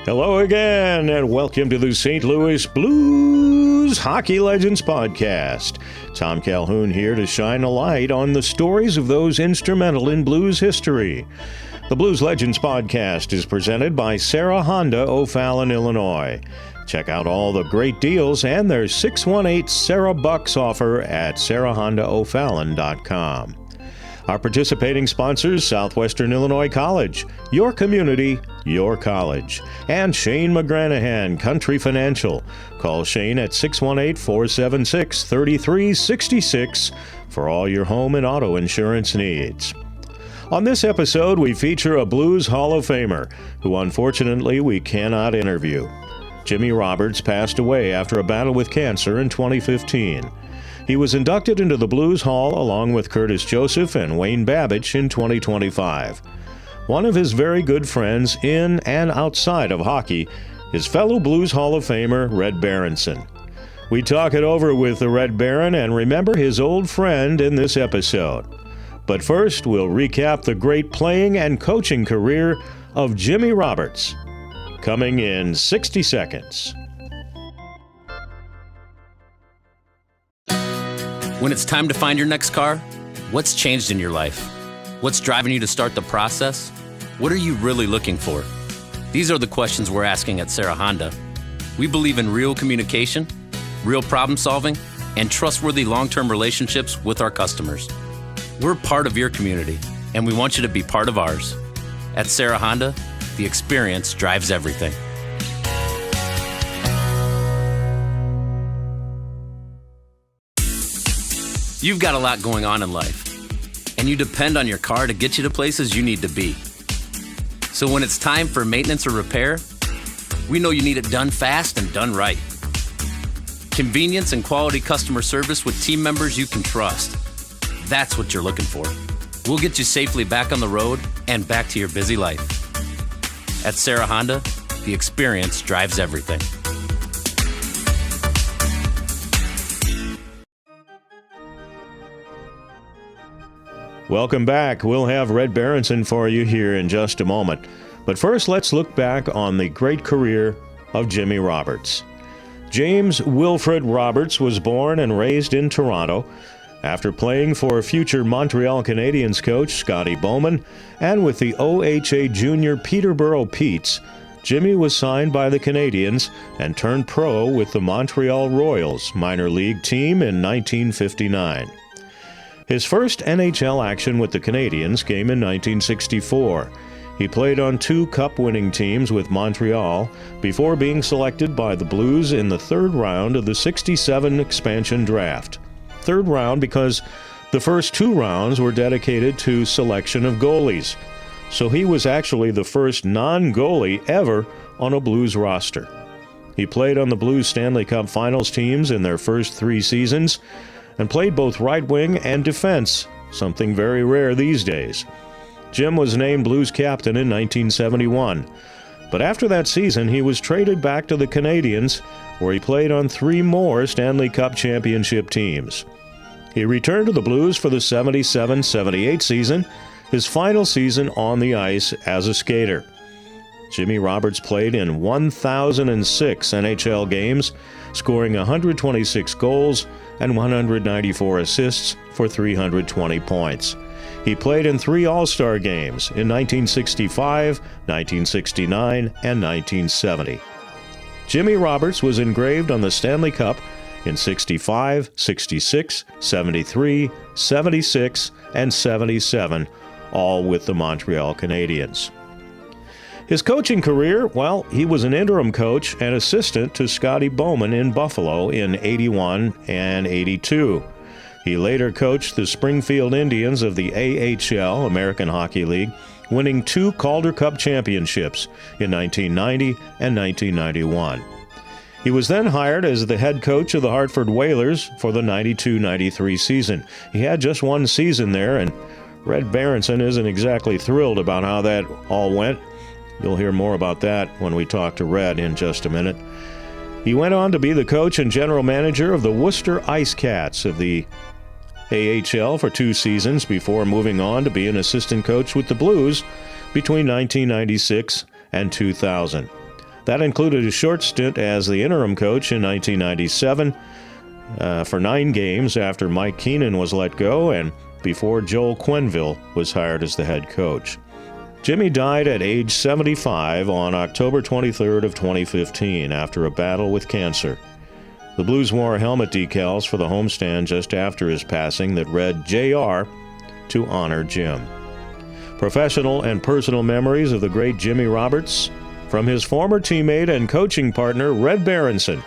Hello again, and welcome to the St. Louis Blues Hockey Legends Podcast. Tom Calhoun here to shine a light on the stories of those instrumental in blues history. The Blues Legends Podcast is presented by Sarah Honda, O'Fallon, Illinois. Check out all the great deals and their 618 Sarah Bucks offer at sarahhondaofallon.com. Our participating sponsors, Southwestern Illinois College, your community, your college. And Shane McGranahan, Country Financial. Call Shane at 618-476-3366 for all your home and auto insurance needs. On this episode, we feature a Blues Hall of Famer, who unfortunately we cannot interview. Jimmy Roberts passed away after a battle with cancer in 2015. He was inducted into the Blues Hall along with Curtis Joseph and Wayne Babbage in 2025. One of his very good friends in and outside of hockey is fellow Blues Hall of Famer Red Berenson. We talk it over with the Red Baron and remember his old friend in this episode. But first, we'll recap the great playing and coaching career of Jimmy Roberts. Coming in 60 seconds. When it's time to find your next car, what's changed in your life? What's driving you to start the process? What are you really looking for? These are the questions we're asking at Sarah Honda. We believe in real communication, real problem solving, and trustworthy long-term relationships with our customers. We're part of your community, and we want you to be part of ours. At Sarah Honda, the experience drives everything. You've got a lot going on in life, and you depend on your car to get you to places you need to be. So when it's time for maintenance or repair, we know you need it done fast and done right. Convenience and quality customer service with team members you can trust. That's what you're looking for. We'll get you safely back on the road and back to your busy life. At Sarah Honda, the experience drives everything. Welcome back. We'll have Red Berenson for you here in just a moment. But first, let's look back on the great career of Jimmy Roberts. James Wilfred Roberts was born and raised in Toronto. After playing for future Montreal Canadiens coach Scotty Bowman and with the OHA junior Peterborough Petes, Jimmy was signed by the Canadiens and turned pro with the Montreal Royals minor league team in 1959. His first NHL action with the Canadiens came in 1964. He played on 2 cup-winning teams with Montreal before being selected by the Blues in the 3rd round of the 67 expansion draft. 3rd round because the first 2 rounds were dedicated to selection of goalies. So he was actually the first non-goalie ever on a Blues roster. He played on the Blues Stanley Cup Finals teams in their first 3 seasons and played both right wing and defense, something very rare these days. Jim was named Blues captain in 1971, but after that season he was traded back to the Canadiens, where he played on 3 more Stanley Cup championship teams. He returned to the Blues for the 77-78 season, his final season on the ice as a skater. Jimmy Roberts played in 1,006 NHL games, scoring 126 goals and 194 assists for 320 points. He played in 3 All-Star games in 1965, 1969, and 1970. Jimmy Roberts was engraved on the Stanley Cup in 65, 66, 73, 76, and 77, all with the Montreal Canadiens. His coaching career, well, he was an interim coach and assistant to Scotty Bowman in Buffalo in 81 and 82. He later coached the Springfield Indians of the AHL, American Hockey League, winning 2 Calder Cup championships in 1990 and 1991. He was then hired as the head coach of the Hartford Whalers for the 92-93 season. He had just 1 season there, and Red Berenson isn't exactly thrilled about how that all went. You'll hear more about that when we talk to Red in just a minute. He went on to be the coach and general manager of the Worcester Ice Cats of the AHL for 2 seasons before moving on to be an assistant coach with the Blues between 1996 and 2000. That included a short stint as the interim coach in 1997 for 9 games after Mike Keenan was let go and before Joel Quenneville was hired as the head coach. Jimmy died at age 75 on October 23rd of 2015 after a battle with cancer. The Blues wore helmet decals for the homestand just after his passing that read JR to honor Jim. Professional and personal memories of the great Jimmy Roberts from his former teammate and coaching partner, Red Berenson.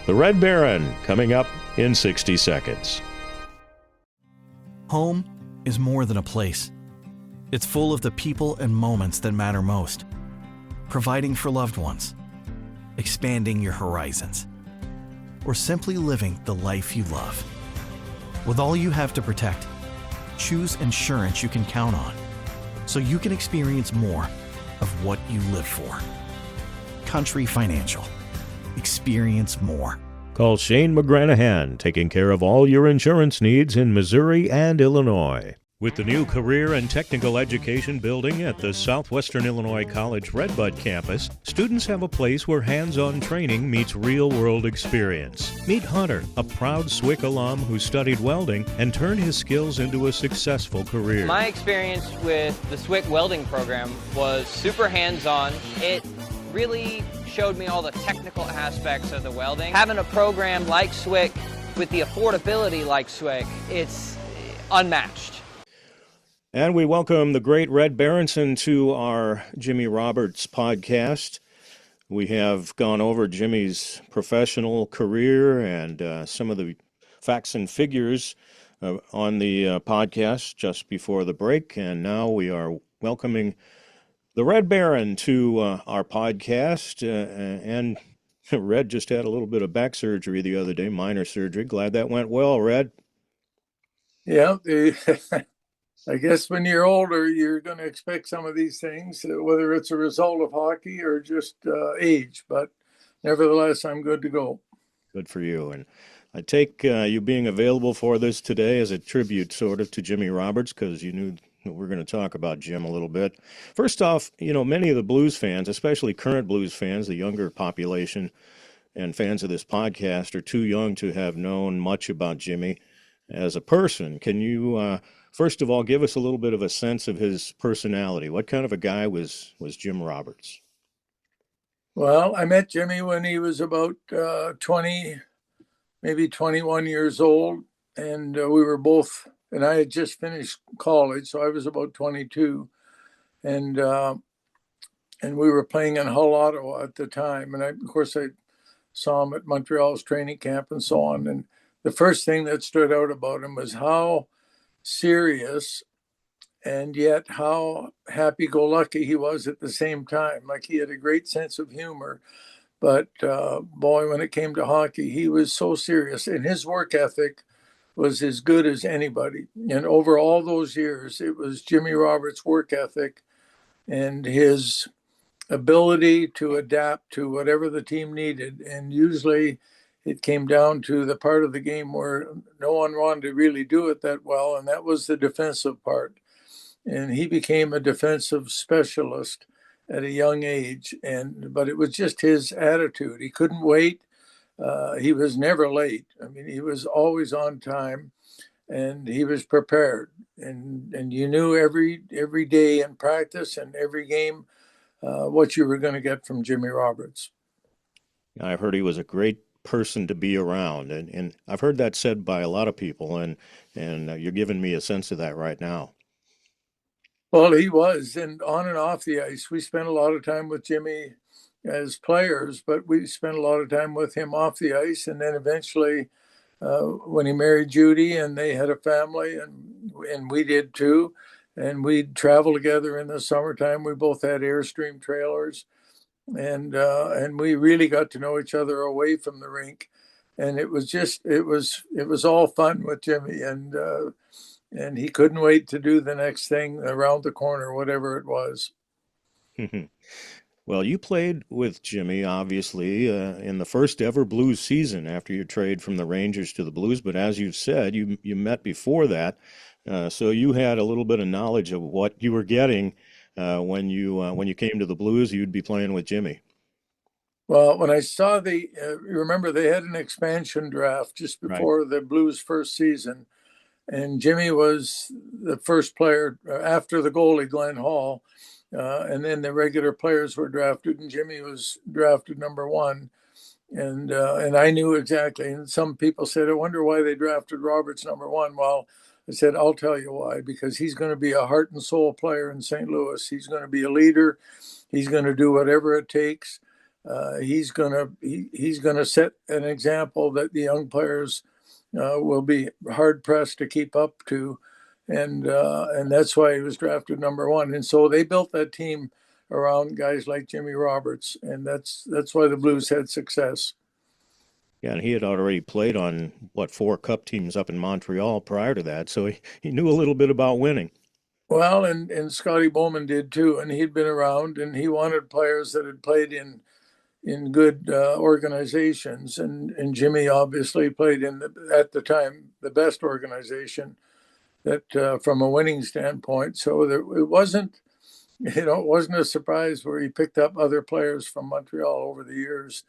The Red Baron coming up in 60 seconds. Home is more than a place. It's full of the people and moments that matter most. Providing for loved ones, expanding your horizons, or simply living the life you love. With all you have to protect, choose insurance you can count on, so you can experience more of what you live for. Country Financial. Experience more. Call Shane McGranahan, taking care of all your insurance needs in Missouri and Illinois. With the new Career and Technical Education building at the Southwestern Illinois College Redbud campus, students have a place where hands-on training meets real-world experience. Meet Hunter, a proud SWCC alum who studied welding and turned his skills into a successful career. My experience with the SWCC welding program was super hands-on. It really showed me all the technical aspects of the welding. Having a program like SWCC with the affordability like SWCC, it's unmatched. And we welcome the great Red Berenson to our Jimmy Roberts podcast. We have gone over Jimmy's professional career and some of the facts and figures on the podcast just before the break. And now we are welcoming the Red Baron to our podcast. And Red just had a little bit of back surgery the other day, minor surgery. Glad that went well, Red. Yeah, I guess when you're older, you're going to expect some of these things, whether it's a result of hockey or just age. But nevertheless, I'm good to go. Good for you. And I take you being available for this today as a tribute sort of to Jimmy Roberts, because you knew we're going to talk about Jim a little bit. First off, you know, many of the Blues fans, especially current Blues fans, the younger population and fans of this podcast, are too young to have known much about Jimmy as a person. Can you first of all, give us a little bit of a sense of his personality? What kind of a guy was Jim Roberts? Well, I met Jimmy when he was about 20, maybe 21 years old. And we were both, and I had just finished college, so I was about 22. And we were playing in Hull, Ottawa at the time. And of course, I saw him at Montreal's training camp and so on. And the first thing that stood out about him was how serious and yet how happy-go-lucky he was at the same time. Like, he had a great sense of humor, but boy, when it came to hockey, he was so serious, and his work ethic was as good as anybody. And over all those years, it was Jimmy Roberts' work ethic and his ability to adapt to whatever the team needed. And usually it came down to the part of the game where no one wanted to really do it that well, and that was the defensive part. And he became a defensive specialist at a young age, but it was just his attitude. He couldn't wait. He was never late. I mean, he was always on time, and he was prepared. And you knew every day in practice and every game what you were going to get from Jimmy Roberts. I've heard he was a great person to be around, and I've heard that said by a lot of people, and you're giving me a sense of that right now. Well, he was, and on and off the ice. We spent a lot of time with Jimmy as players, but we spent a lot of time with him off the ice. And then eventually, when he married Judy and they had a family, and we did too, and we'd travel together in the summertime. We both had Airstream trailers. And we really got to know each other away from the rink, and it was all fun with Jimmy, and he couldn't wait to do the next thing around the corner, whatever it was. Well, you played with Jimmy, obviously, in the first ever Blues season after your trade from the Rangers to the Blues. But as you've said, you met before that, so you had a little bit of knowledge of what you were getting when you came to the Blues. You'd be playing with Jimmy. Well, when I saw remember they had an expansion draft just Right. before the Blues' first season, and Jimmy was the first player after the goalie, Glenn Hall, and then the regular players were drafted, and Jimmy was drafted number one. And I knew exactly. And some people said, "I wonder why they drafted Roberts number one." Well, I said, "I'll tell you why. Because he's going to be a heart and soul player in St. Louis. He's going to be a leader. He's going to do whatever it takes. He's going to set an example that the young players will be hard pressed to keep up to." And that's why he was drafted number one. And so they built that team around guys like Jimmy Roberts, and that's why the Blues had success. Yeah, and he had already played on, what, 4 cup teams up in Montreal prior to that, so he knew a little bit about winning. Well, and Scotty Bowman did too, and he'd been around, and he wanted players that had played in good organizations, and Jimmy obviously played in at the time the best organization that from a winning standpoint. So it wasn't it wasn't a surprise where he picked up other players from Montreal over the years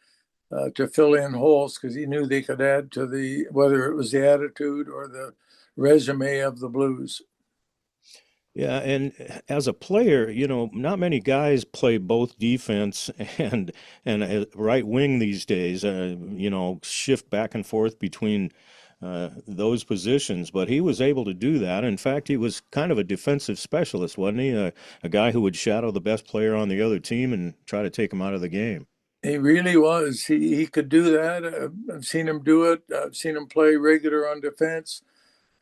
to fill in holes because he knew they could add to whether it was the attitude or the resume of the Blues. Yeah, and as a player, not many guys play both defense and right wing these days. Shift back and forth between those positions, but he was able to do that. In fact, he was kind of a defensive specialist, wasn't he? A guy who would shadow the best player on the other team and try to take him out of the game. He really was. He could do that. I've seen him do it. I've seen him play regular on defense,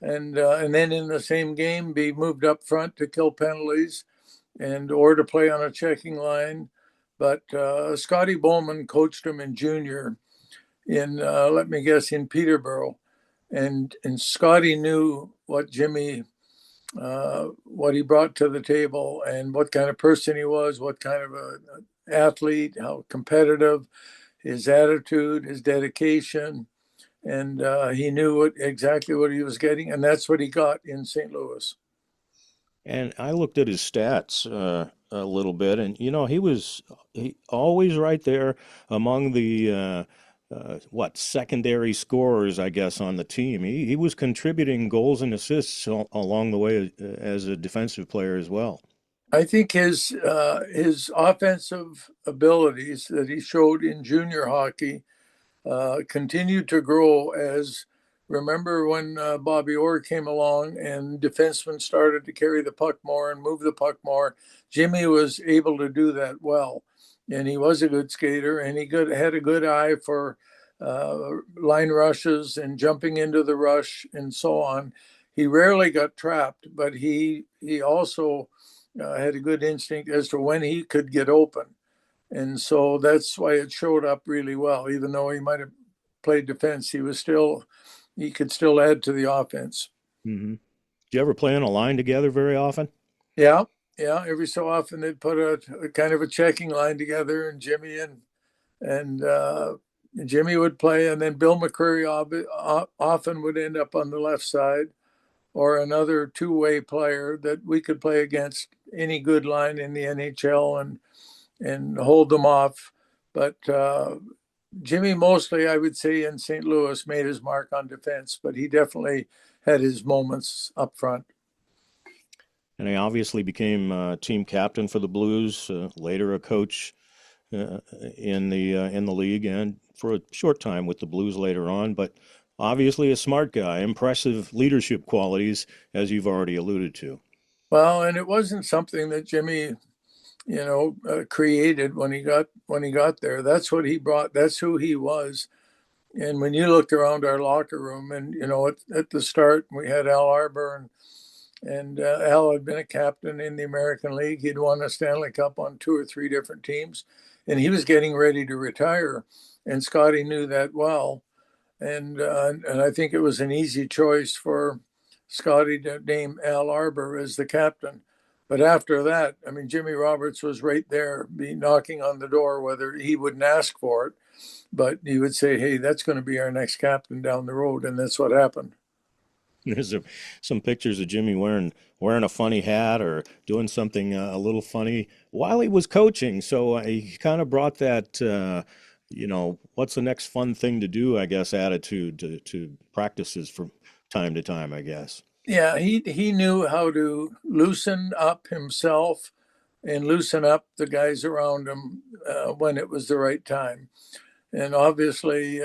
and then in the same game be moved up front to kill penalties, and or to play on a checking line. But Scotty Bowman coached him in junior in let me guess in Peterborough, and Scotty knew what Jimmy what he brought to the table and what kind of person he was, what kind of a athlete, how competitive, his attitude, his dedication, and he knew exactly what he was getting, and that's what he got in St. Louis. And I looked at his stats a little bit, and he always right there among the secondary scorers, I guess, on the team. He was contributing goals and assists along the way as a defensive player as well. I think his offensive abilities that he showed in junior hockey continued to grow as remember when Bobby Orr came along and defensemen started to carry the puck more and move the puck more. Jimmy was able to do that well, and he was a good skater, and had a good eye for line rushes and jumping into the rush and so on. He rarely got trapped, but he also had a good instinct as to when he could get open. And so that's why it showed up really well. Even though he might have played defense, he could still add to the offense. Mm-hmm. Do you ever play on a line together very often? Yeah, yeah. Every so often they'd put a kind of a checking line together, and and Jimmy would play, and then Bill McCreary often would end up on the left side, or another two-way player that we could play against any good line in the NHL and hold them off. But Jimmy mostly, I would say, in St. Louis made his mark on defense, but he definitely had his moments up front. And he obviously became team captain for the Blues, later a coach in the league, and for a short time with the Blues later on. But obviously a smart guy, impressive leadership qualities, as you've already alluded to. Well, and it wasn't something that Jimmy created when he got there. That's what he brought. That's who he was. And when you looked around our locker room, and at the start we had Al Arbour, and Al had been a captain in the American League. He'd won a Stanley Cup on 2 or 3 different teams, and he was getting ready to retire. And Scotty knew that well, and I think it was an easy choice for Scotty to name Al Arbour as the captain. But after that, I mean, Jimmy Roberts was right there, be knocking on the door, whether he wouldn't ask for it, but he would say, "Hey, that's going to be our next captain down the road," and that's what happened. There's some pictures of Jimmy wearing a funny hat or doing something a little funny while he was coaching. So he kind of brought that what's the next fun thing to do, I guess, attitude to practices from time to time, I guess. Yeah, he knew how to loosen up himself and loosen up the guys around him when it was the right time. And obviously,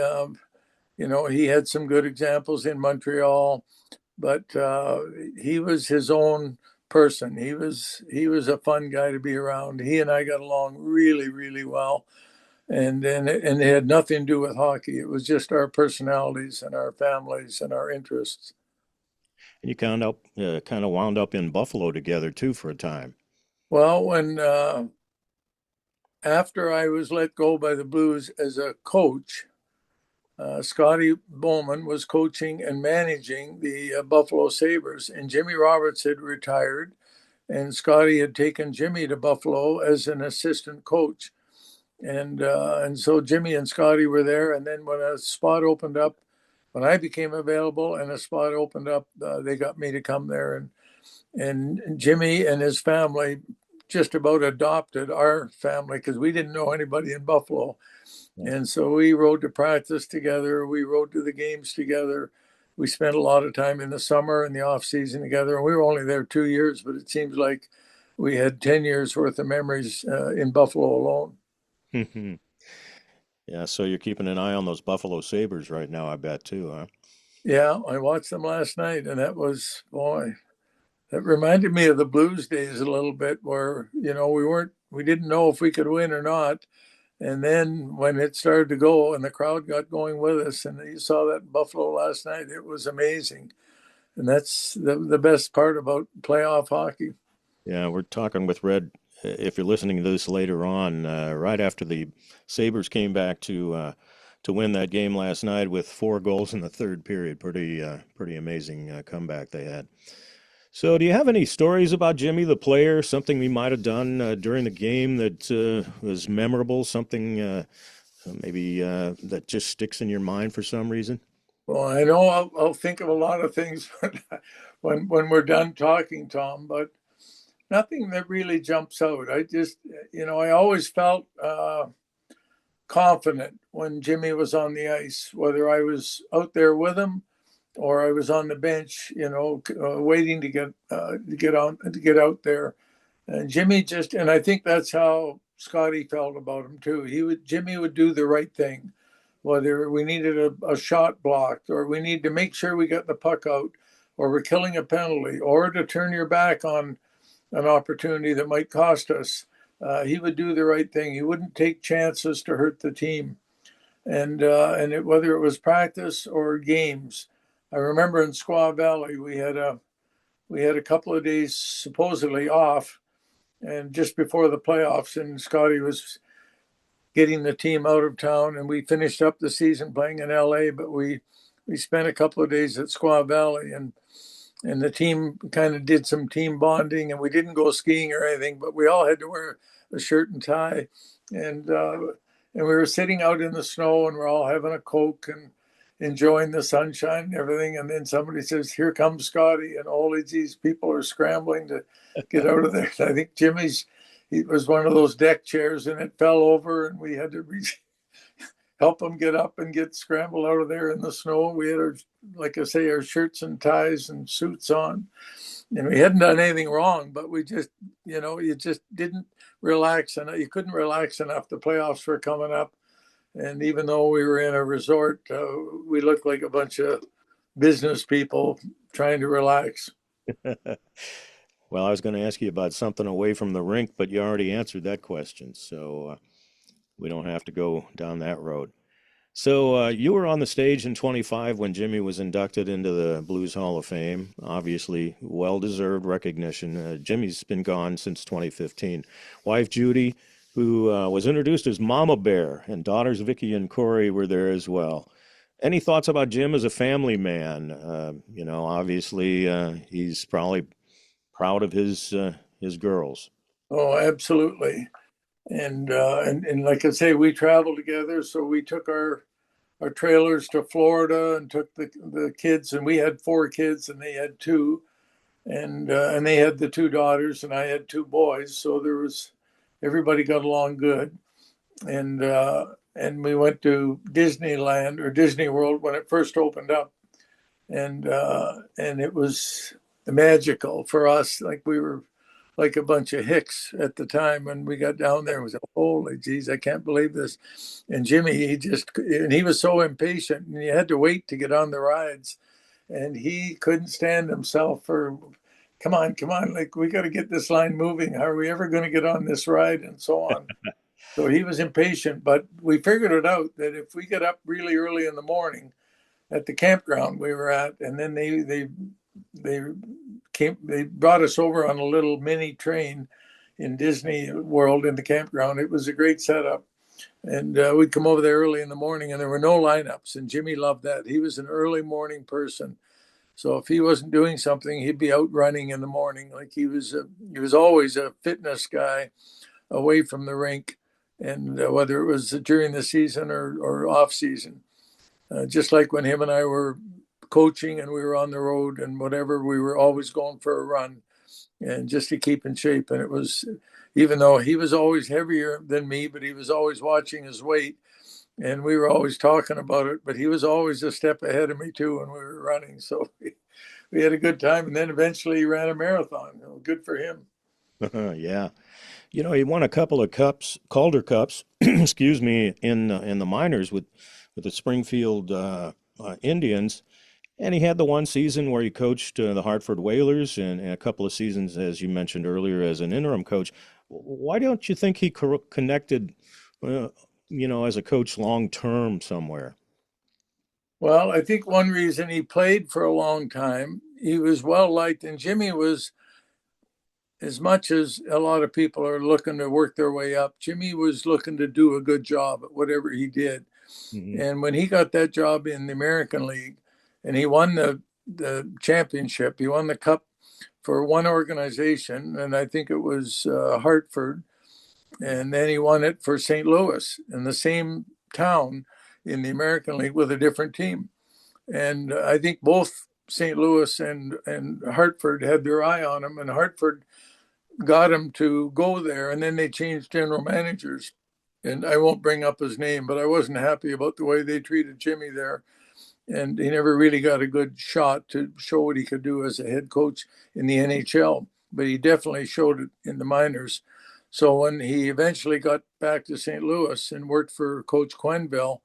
he had some good examples in Montreal, but he was his own person. He was a fun guy to be around. He and I got along really, really well, and it had nothing to do with hockey. It was just our personalities and our families and our interests. And you kind of wound up in Buffalo together too for a time. Well, when after I was let go by the Blues as a coach, Scotty Bowman was coaching and managing the Buffalo Sabres, and Jimmy Roberts had retired, and Scotty had taken Jimmy to Buffalo as an assistant coach, and so Jimmy and Scotty were there. And then when a spot opened up, when I became available and a spot opened up, they got me to come there, and Jimmy and his family just about adopted our family because we didn't know anybody in Buffalo. And so we rode to practice together. We rode to the games together. We spent a lot of time in the summer and the off season together. And we were only there 2 years, but it seems like we had 10 years worth of memories in Buffalo alone. Yeah, so you're keeping an eye on those Buffalo Sabres right now, I bet too, huh? Yeah, I watched them last night, and that was, boy, that reminded me of the Blues days a little bit, where we didn't know if we could win or not. And then when it started to go and the crowd got going with us, and you saw that in Buffalo last night, it was amazing. And that's the best part about playoff hockey. Yeah, we're talking with Red. If you're listening to this later on, right after the Sabres came back to win that game last night with 4 goals in the third period, pretty amazing comeback they had. So, do you have any stories about Jimmy the player? Something he might have done during the game that was memorable? Something maybe that just sticks in your mind for some reason? Well, I know I'll think of a lot of things when we're done talking, Tom, but nothing that really jumps out. I just, I always felt confident when Jimmy was on the ice, whether I was out there with him or I was on the bench, waiting to get out there. And Jimmy and I think that's how Scotty felt about him too. Jimmy would do the right thing, whether we needed a shot blocked or we need to make sure we got the puck out, or we're killing a penalty, or to turn your back on an opportunity that might cost us. He would do the right thing. He wouldn't take chances to hurt the team, whether it was practice or games. I remember in Squaw Valley we had a couple of days supposedly off, and just before the playoffs, and Scotty was getting the team out of town, and we finished up the season playing in LA, but we spent a couple of days at Squaw Valley, and the team kind of did some team bonding, and we didn't go skiing or anything, but we all had to wear a shirt and tie, and we were sitting out in the snow, and we're all having a Coke and enjoying the sunshine and everything. And then somebody says, "Here comes Scotty," and all these people are scrambling to get out of there. I think it was one of those deck chairs, and it fell over, and we had to help him get up and get scrambled out of there in the snow. We had like I say, our shirts and ties and suits on, and we hadn't done anything wrong, but we just, you just didn't relax, and you couldn't relax enough. The playoffs were coming up, and even though we were in a resort, we looked like a bunch of business people trying to relax. Well, I was going to ask you about something away from the rink, but you already answered that question, so we don't have to go down that road. So you were on the stage in 25 when Jimmy was inducted into the Blues Hall of Fame. Obviously, well-deserved recognition. Jimmy's been gone since 2015. Wife Judy, who was introduced as Mama Bear, and daughters Vicky and Corey were there as well. Any thoughts about Jim as a family man? Obviously, he's probably proud of his girls. Oh, absolutely. And like I say, we traveled together, so we took our trailers to Florida and took the kids, and we had 4 kids and they had 2, and they had the 2 daughters and I had 2 boys, so everybody got along good. And and we went to Disneyland or Disney World when it first opened up, and it was magical for us. Like we were like a bunch of hicks at the time when we got down there. It was holy geez, I can't believe this. And Jimmy, he was so impatient, and you had to wait to get on the rides, and he couldn't stand himself for, come on, like we got to get this line moving. How are we ever going to get on this ride, and so on. So he was impatient, but we figured it out that if we get up really early in the morning at the campground we were at, and then they brought us over on a little mini train in Disney World in the campground. It was a great setup. And we'd come over there early in the morning, and there were no lineups. And Jimmy loved that. He was an early morning person. So if he wasn't doing something, he'd be out running in the morning. Like he was always a fitness guy away from the rink. And whether it was during the season or off season, just like when him and I were coaching and we were on the road and whatever, we were always going for a run and just to keep in shape. And it was, even though he was always heavier than me, but he was always watching his weight and we were always talking about it, but he was always a step ahead of me too when we were running. So we had a good time. And then eventually he ran a marathon. Good for him. Yeah. He won a couple of Calder Cups, excuse me, in the minors with the Springfield Indians. And he had the one season where he coached the Hartford Whalers and a couple of seasons, as you mentioned earlier, as an interim coach. Why don't you think he connected, as a coach long-term somewhere? Well, I think one reason he played for a long time, he was well-liked, and Jimmy was, as much as a lot of people are looking to work their way up, Jimmy was looking to do a good job at whatever he did. Mm-hmm. And when he got that job in the American League, and he won the championship. He won the cup for one organization, and I think it was Hartford. And then he won it for St. Louis in the same town in the American League with a different team. And I think both St. Louis and Hartford had their eye on him, and Hartford got him to go there. And then they changed general managers. And I won't bring up his name, but I wasn't happy about the way they treated Jimmy there. And he never really got a good shot to show what he could do as a head coach in the NHL, but he definitely showed it in the minors. So when he eventually got back to St. Louis and worked for Coach Quenneville,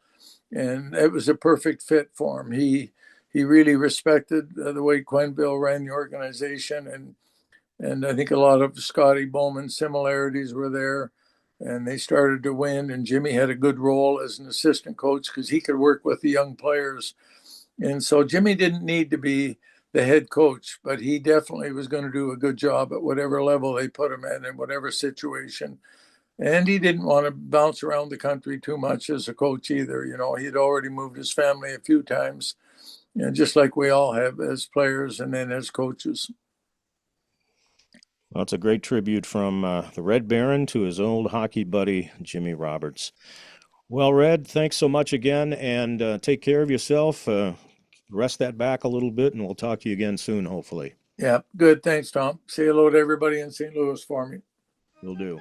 and it was a perfect fit for him. He really respected the way Quenneville ran the organization, and I think a lot of Scotty Bowman similarities were there. And they started to win, and Jimmy had a good role as an assistant coach because he could work with the young players. And so Jimmy didn't need to be the head coach, but he definitely was going to do a good job at whatever level they put him in whatever situation. And he didn't want to bounce around the country too much as a coach either. He'd already moved his family a few times, just like we all have as players and then as coaches. Well, it's a great tribute from the Red Baron to his old hockey buddy, Jimmy Roberts. Well, Red, thanks so much again, and take care of yourself. Rest that back a little bit, and we'll talk to you again soon, hopefully. Yeah, good. Thanks, Tom. Say hello to everybody in St. Louis for me. Will do.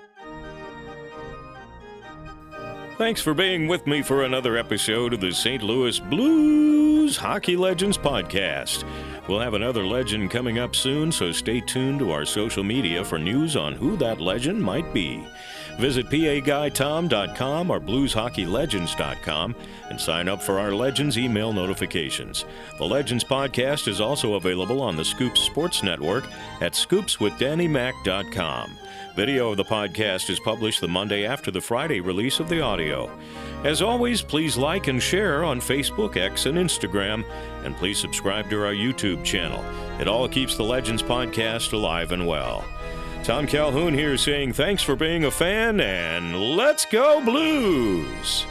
Thanks for being with me for another episode of the St. Louis Blues Hockey Legends Podcast. We'll have another legend coming up soon, so stay tuned to our social media for news on who that legend might be. Visit PAGuyTom.com or BluesHockeyLegends.com and sign up for our Legends email notifications. The Legends Podcast is also available on the Scoops Sports Network at scoopswithdannymac.com. Video of the podcast is published the Monday after the Friday release of the audio. As always, please like and share on Facebook, X, and Instagram, and please subscribe to our YouTube channel. It all keeps the Legends Podcast alive and well. Tom Calhoun here saying thanks for being a fan, and let's go Blues!